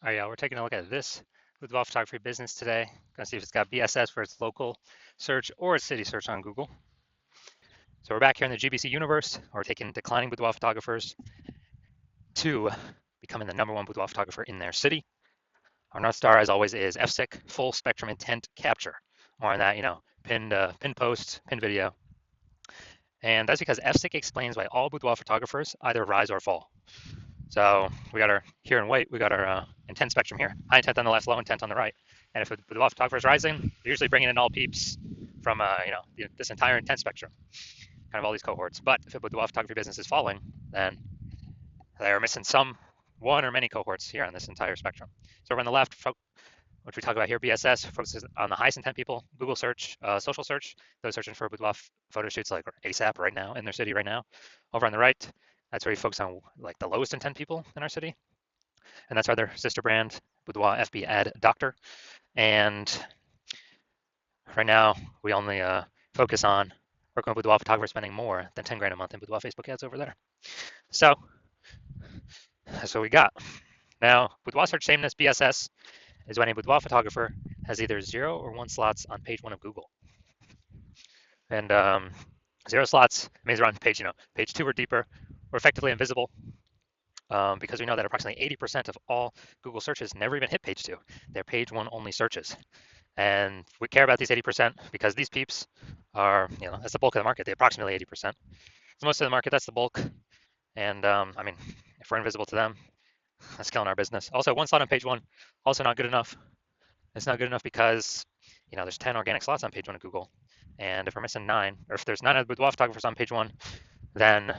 All right, yeah, we're taking a look at this boudoir photography business today. Gonna see if it's got BSS for its local search or its city search on Google. So we're back here in the GBC universe. We're taking declining boudoir photographers to becoming the #1 boudoir photographer in their city. Our North Star, as always, is FSIC, full spectrum intent capture. More on that, pinned post, pinned video. And that's because FSIC explains why all boudoir photographers either rise or fall. So we got our, here in white, we got our intent spectrum here. High intent on the left, low intent on the right. And if the boudoir photographer is rising, they're usually bringing in all peeps from, this entire intent spectrum, kind of all these cohorts. But if a boudoir photography business is falling, then they're missing some one or many cohorts here on this entire spectrum. So over on the left, which we talk about here, BSS focuses on the highest intent people. Google search, social search, those searching for boudoir photo shoots like ASAP right now in their city right now. Over on the right, that's where we focus on like the lowest intent people in our city, and that's our other sister brand, Boudoir FB Ad Doctor. And right now, we only focus on working with boudoir photographers spending more than 10 grand a month in boudoir Facebook ads over there. So that's what we got. Now, boudoir search sameness BSS is when a boudoir photographer has either 0 or 1 slots on page 1 of Google. And 0 slots means they're on page 2 or deeper, or effectively invisible, because we know that approximately 80% of all Google searches never even hit page 2. They're page 1 only searches. And we care about these 80% because these peeps are, that's the bulk of the market. They approximately 80%. For most of the market, that's the bulk. And if we're invisible to them, that's killing our business. Also, 1 slot on page 1, also not good enough. It's not good enough because, there's 10 organic slots on page 1 of Google. And if we're missing 9, or if there's 9 of the boudoir photographers on page 1, then,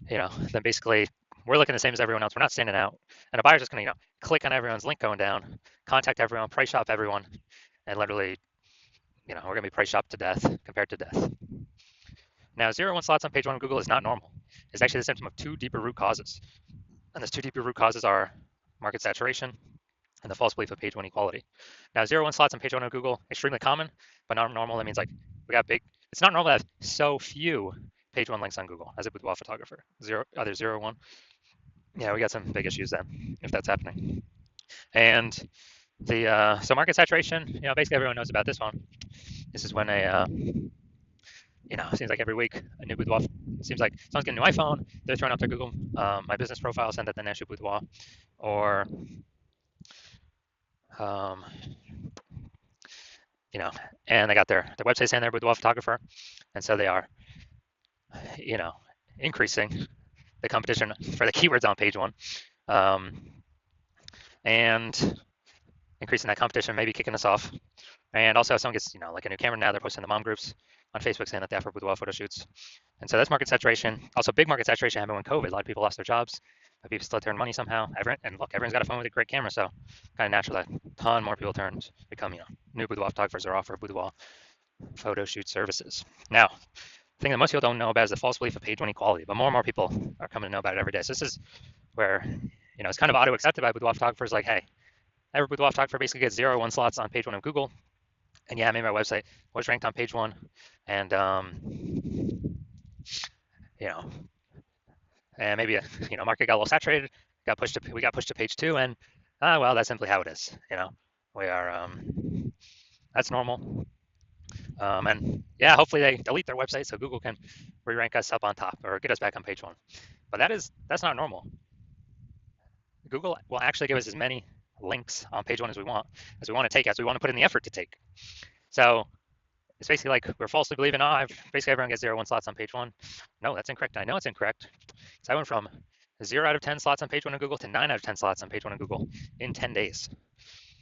then basically we're looking the same as everyone else. We're not standing out. And a buyer's just going to, click on everyone's link going down, contact everyone, price shop everyone, and literally, we're going to be price shopped to death, compared to death. Now, 0 1 slots on page 1 of Google is not normal. It's actually the symptom of 2 deeper root causes. And those 2 deeper root causes are market saturation and the false belief of page 1 equality. Now, 0 1 slots on page 1 of Google, extremely common, but not normal. That means like we got big, it's not normal to have so few page 1 links on Google as a boudoir photographer. Either 0 or 1. Yeah, we got some big issues then if that's happening. And so market saturation, basically everyone knows about this one. This is when it seems like every week a new boudoir. It seems like someone's getting a new iPhone, they're throwing up their Google My Business profile, send that the National Boudoir, or um, and they got their website saying they're a boudoir photographer, and so they are, increasing the competition for the keywords on page 1, and increasing that competition, maybe kicking us off. And also, if someone gets, like a new camera now, they're posting the mom groups on Facebook saying that they offer boudoir photo shoots. And so that's market saturation. Also, big market saturation happened when COVID. A lot of people lost their jobs, but people still turned money somehow. And look, everyone's got a phone with a great camera, so kind of natural that a ton more people become, new boudoir photographers or offer boudoir photo shoot services. Now, the thing that most people don't know about is the false belief of page 1 equality, but more and more people are coming to know about it every day. So this is where, it's kind of auto-accepted by boudoir photographers, like, hey, every boudoir photographer basically gets 0 or 1 slots on page 1 of Google. And yeah, I made my website was ranked on page 1, and and maybe market got a little saturated, we got pushed to page 2, and well, that's simply how it is. We are that's normal. And yeah, hopefully they delete their website so Google can re-rank us up on top or get us back on page 1. But that's not normal. Google will actually give us as many links on page 1 as we want to take, as we want to put in the effort to take. So it's basically like we're falsely believing, basically everyone gets 0 1 slots on page 1. No, that's incorrect. I know it's incorrect. So I went from 0 out of 10 slots on page 1 of Google to 9 out of 10 slots on page 1 of Google in 10 days,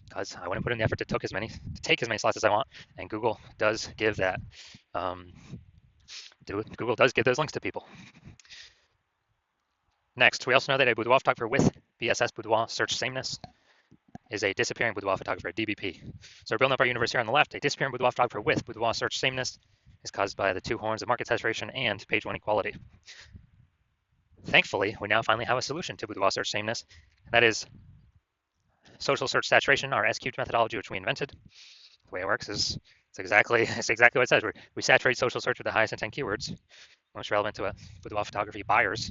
because I wouldn't put in the effort to take as many slots as I want, and Google does give that. Google does give those links to people. Next, we also know that a boudoir photographer with BSS boudoir search sameness is a disappearing boudoir photographer, DBP. So we're building up our universe here on the left. A disappearing boudoir photographer with boudoir search sameness is caused by the 2 horns of market saturation and page 1 equality. Thankfully, we now finally have a solution to boudoir search sameness. That is social search saturation, our S-cubed methodology, which we invented. The way it works is it's exactly what it says. We saturate social search with the highest intent keywords, most relevant to what boudoir photography buyers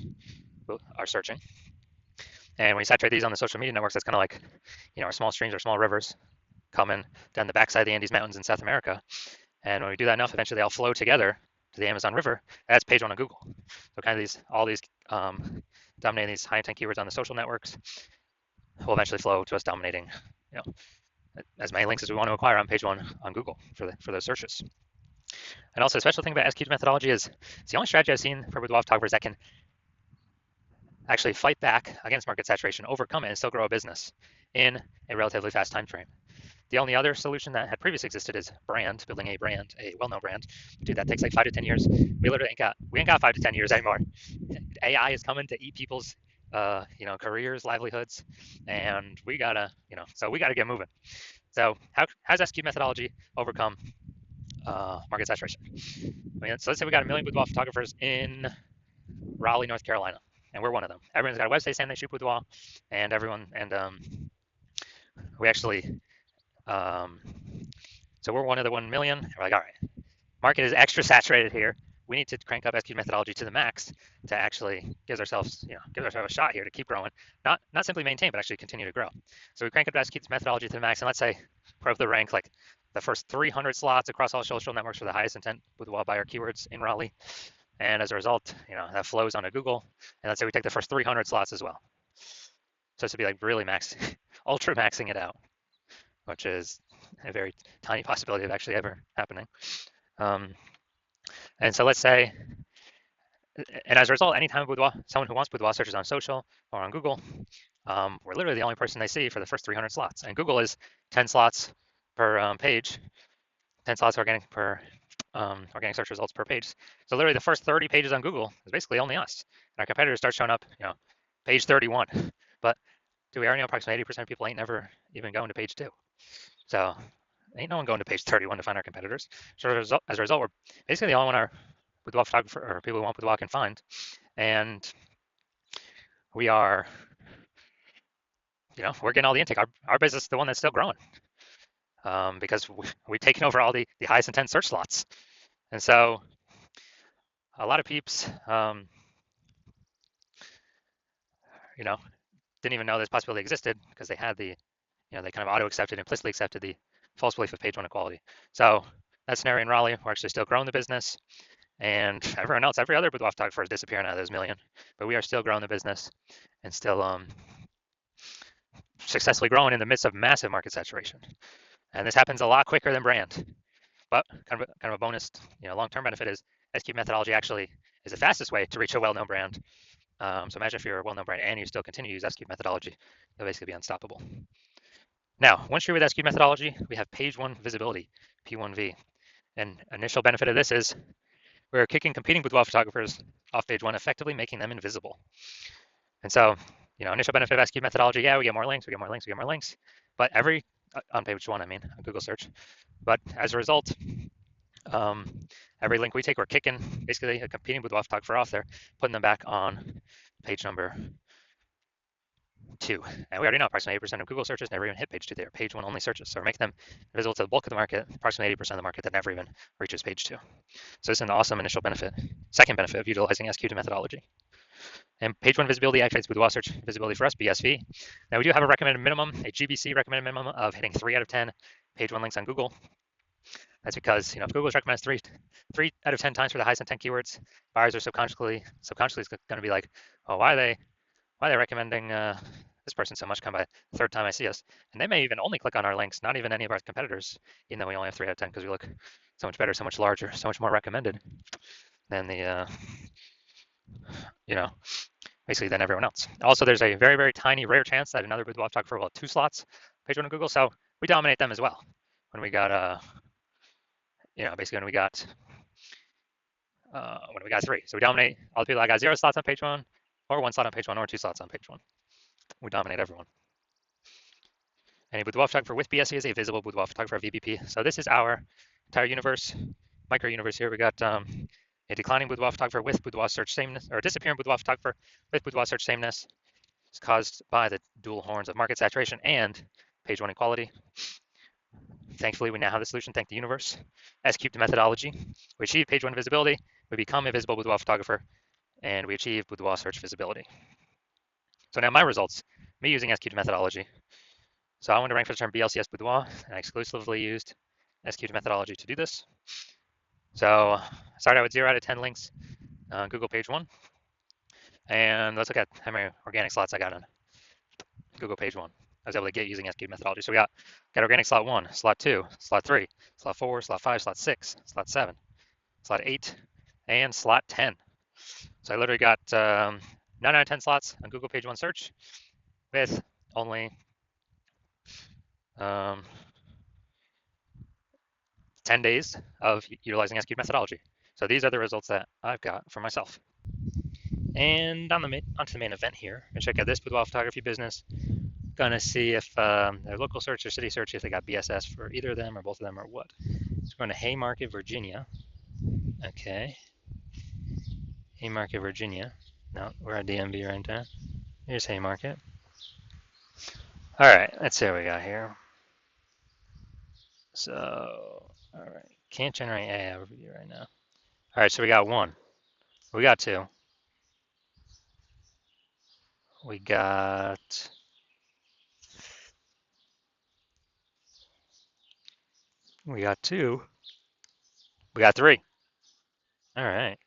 are searching. And when you saturate these on the social media networks, that's kind of like, our small streams or small rivers coming down the backside of the Andes Mountains in South America. And when we do that enough, eventually they all flow together to the Amazon River. That's page one on Google. So kind of all these dominating these high intent keywords on the social networks will eventually flow to us dominating, as many links as we want to acquire on page one on Google for those searches. And also, a special thing about SQ methodology is it's the only strategy I've seen for boudoir photographers that can actually fight back against market saturation, overcome it, and still grow a business in a relatively fast time frame. The only other solution that had previously existed is building a brand, a well-known brand. Dude, that takes like 5 to 10 years. We literally ain't got 5 to 10 years anymore. AI is coming to eat people's, careers, livelihoods, and we gotta get moving. So how's SQ methodology overcome market saturation? So let's say we got 1 million boudoir photographers in Raleigh, North Carolina, and we're one of them. Everyone's got a website saying they shoot boudoir, and we actually, so we're one of the 1 million. We're like, all right, market is extra saturated here. We need to crank up SQ methodology to the max to actually give ourselves a shot here to keep growing, not simply maintain, but actually continue to grow. So we crank up SQ methodology to the max, and let's say put up the rank like the first 300 slots across all social networks for the highest intent boudoir buyer keywords in Raleigh. And as a result, that flows onto Google. And let's say we take the first 300 slots as well. So this would be like really ultra maxing it out, which is a very tiny possibility of actually ever happening. And so let's say, and as a result, anytime someone who wants boudoir searches on social or on Google, we're literally the only person they see for the first 300 slots. And Google is 10 slots per page, 10 slots organic search results per page. So literally the first 30 pages on Google is basically only us. And our competitors start showing up, page 31. But we already know approximately 80% of people ain't never even going to page 2. So ain't no one going to page 31 to find our competitors. So as a result, we're basically the only one our boudoir photographer or people who want boudoir can find. And we are, we're getting all the intake. Our business is the one that's still growing because we've taken over all the highest intent search slots. And so a lot of peeps, didn't even know this possibility existed because they had they kind of auto-accepted, implicitly accepted the false belief of page one equality. So that scenario in Raleigh, we're actually still growing the business, and everyone else, every other boudoir photographer is disappearing out of those million, but we are still growing the business and still successfully growing in the midst of massive market saturation. And this happens a lot quicker than brand. But kind of a bonus, long-term benefit is SQ methodology actually is the fastest way to reach a well-known brand. So imagine if you're a well-known brand and you still continue to use SQ methodology, you'll basically be unstoppable. Now, once you're with SQ methodology, we have page one visibility, P1V. And initial benefit of this is we're kicking competing boudoir photographers off page one, effectively making them invisible. And so, initial benefit of SQ methodology, we get more links, but on page one, on Google search. But as a result, every link we take, we're kicking basically a competing boudoir photographer off there, putting them back on page number 2. And we already know approximately 80% of Google searches never even hit page 2. They're page 1 only searches. So we're making them visible to the bulk of the market, approximately 80% of the market that never even reaches page 2. So this is an awesome initial benefit. Second benefit of utilizing SQ methodology. And page 1 visibility activates boudoir search visibility for us, BSV. Now we do have a recommended minimum, a GBC recommended minimum of hitting 3 out of 10 page 1 links on Google. That's because, if Google's recommends 3 out of 10 times for the highest intent keywords, buyers are subconsciously going to be like, oh, why are they recommending this person so much? Come by the third time I see us. And they may even only click on our links, not even any of our competitors, even though we only have 3 out of 10 because we look so much better, so much larger, so much more recommended than the, basically than everyone else. Also, there's a very, very tiny, rare chance that another boudoir photographer will have 2 slots page 1 on Google. So we dominate them as well. When we got, basically when we got 3. So we dominate all the people that got 0 slots on page 1, or 1 slot on page 1, or 2 slots on page 1. We dominate everyone. And a boudoir photographer with BSE is a visible boudoir photographer, VBP. So this is our entire universe, micro universe here. We got a declining boudoir photographer with boudoir search sameness, or a disappearing boudoir photographer with boudoir search sameness. It's caused by the dual horns of market saturation and page 1 equality. Thankfully, we now have the solution, thank the universe. S-cubed methodology. We achieve page 1 visibility, we become a visible boudoir photographer, and we achieve boudoir search visibility. So now my results, me using SQ'd methodology. So I want to rank for the term BLCS Boudoir, and I exclusively used SQ'd methodology to do this. So I started out with 0 out of 10 links on Google page 1. And let's look at how many organic slots I got on Google page 1. I was able to get using SQ'd methodology. So we got organic slot 1, slot 2, slot 3, slot 4, slot 5, slot 6, slot 7, slot 8, and slot 10. So I literally got 9 out of 10 slots on Google page 1 search with only 10 days of utilizing SQ'd methodology. So these are the results that I've got for myself. And onto the main event here. And check out this boudoir photography business. Gonna see if their local search or city search, if they got BSS for either of them or both of them or what. So we're going to Haymarket, Virginia. Okay. Haymarket, Virginia. No, we're at DMV right now. Here's Haymarket. All right, let's see what we got here. So, all right, can't generate AI overview right now. All right, so we got 1. We got 2. We got 2. We got 3. All right.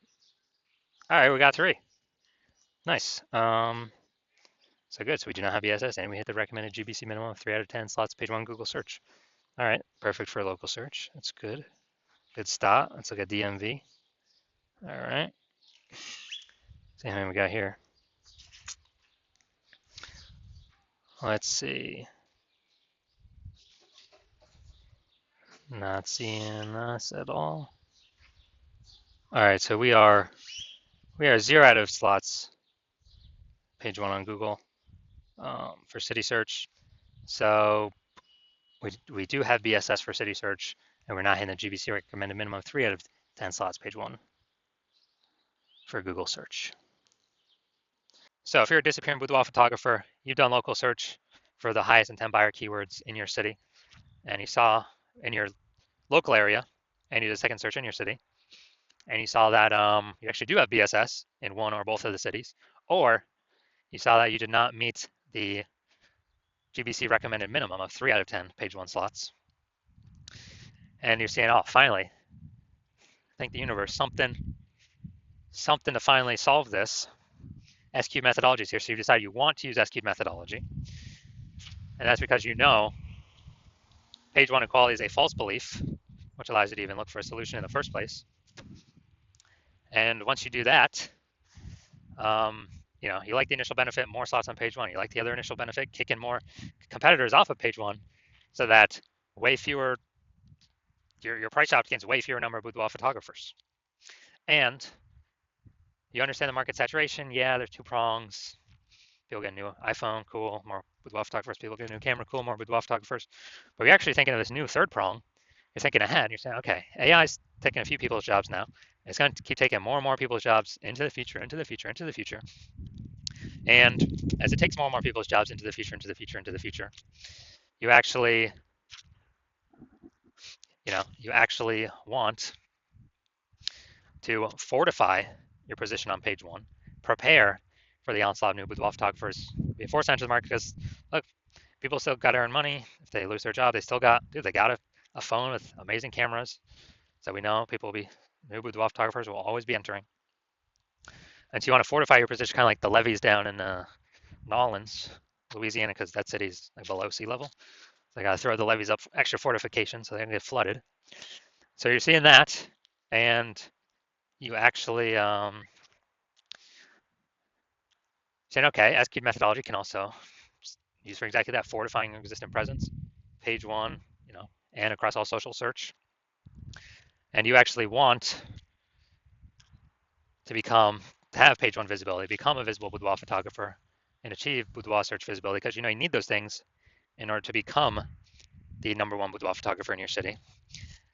All right, we got 3. Nice. So good. So we do not have BSS, and we hit the recommended GBC minimum of 3 out of 10 slots, page 1 Google search. All right, perfect for a local search. That's good. Good start. Let's look at DMV. All right. See how many we got here. Let's see. Not seeing us at all. All right, so we are 0 out of slots, page 1 on Google for city search. So we do have BSS for city search, and we're not hitting the GBC recommended minimum of 3 out of 10 slots, page 1 for Google search. So if you're a disappearing boudoir photographer, you've done local search for the highest intent buyer keywords in your city, and you saw in your local area, and you did a second search in your city, and you saw that you actually do have BSS in one or both of the cities, or you saw that you did not meet the GBC recommended minimum of 3 out of 10 page 1 slots, and you're saying, oh, finally, thank the universe, something to finally solve this. SQ'd methodology is here, so you decide you want to use SQ'd methodology, and that's because you know page 1 equality is a false belief, which allows you to even look for a solution in the first place. And once you do that, you like the initial benefit, more slots on page 1. You like the other initial benefit, kicking more competitors off of page 1, so that way fewer, your price out gains way fewer number of boudoir photographers. And you understand the market saturation. Yeah, there's 2 prongs. People get a new iPhone, cool, more boudoir photographers. People get a new camera, cool, more boudoir photographers. But you're actually thinking of this new 3rd prong. You're thinking ahead. You're saying, okay, AI's taking a few people's jobs now. It's going to keep taking more and more people's jobs into the future, into the future, into the future. And as it takes more and more people's jobs into the future, into the future, into the future, you actually want to fortify your position on page 1, prepare for the onslaught of new boudoir photographers being forced into the market, because look, people still got to earn money. If they lose their job, they still got, they got a phone with amazing cameras. So we know people will be, new boudoir photographers will always be entering. And so you want to fortify your position, kind of like the levees down in Nolens, Louisiana, because that city's like below sea level. So they got to throw the levees up, extra fortification, so they're going to get flooded. So you're seeing that, and you actually saying, okay, SQ'd methodology can also use for exactly that, fortifying your existing presence, page 1, and across all social search. And you actually want to have page 1 visibility, become a visible boudoir photographer, and achieve boudoir search visibility, because you need those things in order to become the #1 boudoir photographer in your city.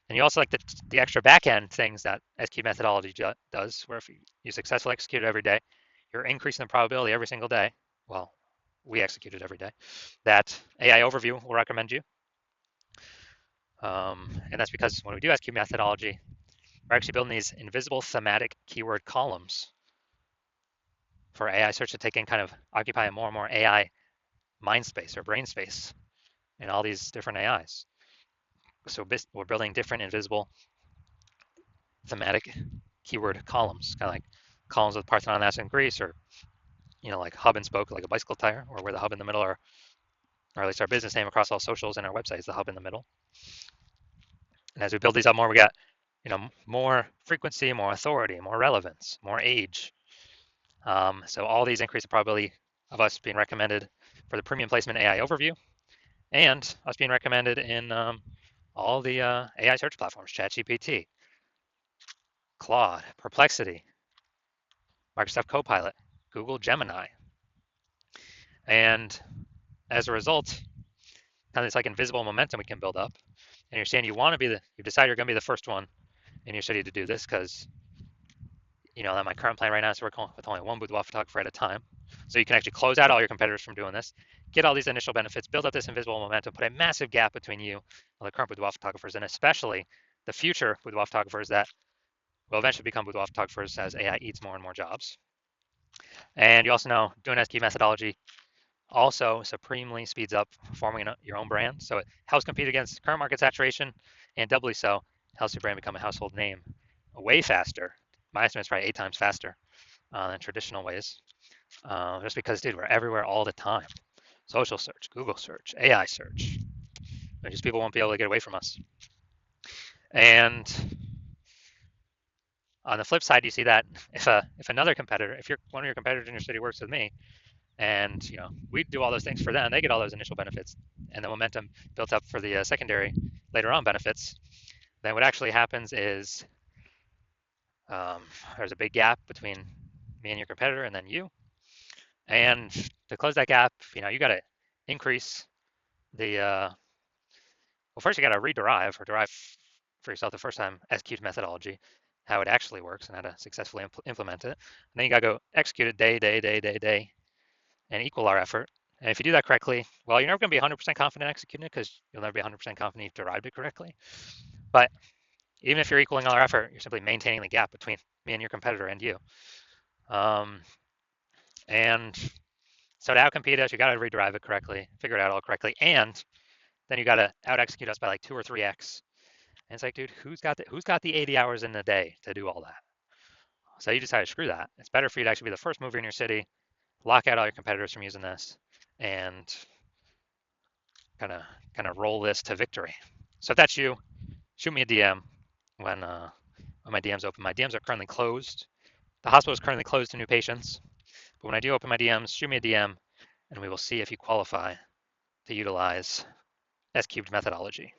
And you also like the extra back-end things that SQ'd methodology does, where if you successfully execute it every day, you're increasing the probability every single day. Well, we execute it every day, that AI overview will recommend you. And that's because when we do SQ'd methodology, we're actually building these invisible thematic keyword columns for AI search to take in, kind of occupy more and more AI mind space or brain space in all these different AIs. So we're building different invisible thematic keyword columns, kind of like columns with Parthenon, Athens, and Greece, or like hub and spoke, like a bicycle tire, or where the hub in the middle are, or at least our business name across all socials and our website is the hub in the middle. And as we build these up more, we got more frequency, more authority, more relevance, more age. So all these increase the probability of us being recommended for the premium placement AI overview, and us being recommended in all the AI search platforms: ChatGPT, Claude, Perplexity, Microsoft Copilot, Google Gemini. And as a result, kind of this like invisible momentum we can build up. And you're saying you decide you're going to be the first one in your city to do this, because that my current plan right now is to work with only one boudoir photographer at a time. So you can actually close out all your competitors from doing this, get all these initial benefits, build up this invisible momentum, put a massive gap between you and the current boudoir photographers, and especially the future boudoir photographers that will eventually become boudoir photographers as AI eats more and more jobs. And you also know doing SQ methodology also supremely speeds up forming your own brand. So it helps compete against current market saturation, and doubly so, helps your brand become a household name way faster. My estimate is probably 8 times faster than traditional ways. Just because, dude, we're everywhere all the time. Social search, Google search, AI search. Just people won't be able to get away from us. And on the flip side, you see that if another competitor, if one of your competitors in your city works with me, and we do all those things for them, they get all those initial benefits, and the momentum built up for the secondary later on benefits, then what actually happens is there's a big gap between me and your competitor and then you. And to close that gap, you got to increase the well, first you got to rederive or derive for yourself the first time SQ methodology, how it actually works and how to successfully implement it. And then you got to go execute it day, and equal our effort. And if you do that correctly, well, you're never going to be 100% confident executing it, because you'll never be 100% confident you've derived it correctly. But even if you're equaling all our effort, you're simply maintaining the gap between me and your competitor and you. And so to outcompete us, you got to rederive it correctly, figure it out all correctly, and then you got to out execute us by like 2 or 3x. And it's like, dude, who's got the 80 hours in the day to do all that? So you decide to screw that. It's better for you to actually be the first mover in your city, lock out all your competitors from using this, and kind of roll this to victory. So if that's you, shoot me a DM when my DMs open. My DMs are currently closed. The hospital is currently closed to new patients, but when I do open my DMs, shoot me a DM, and we will see if you qualify to utilize S-cubed methodology.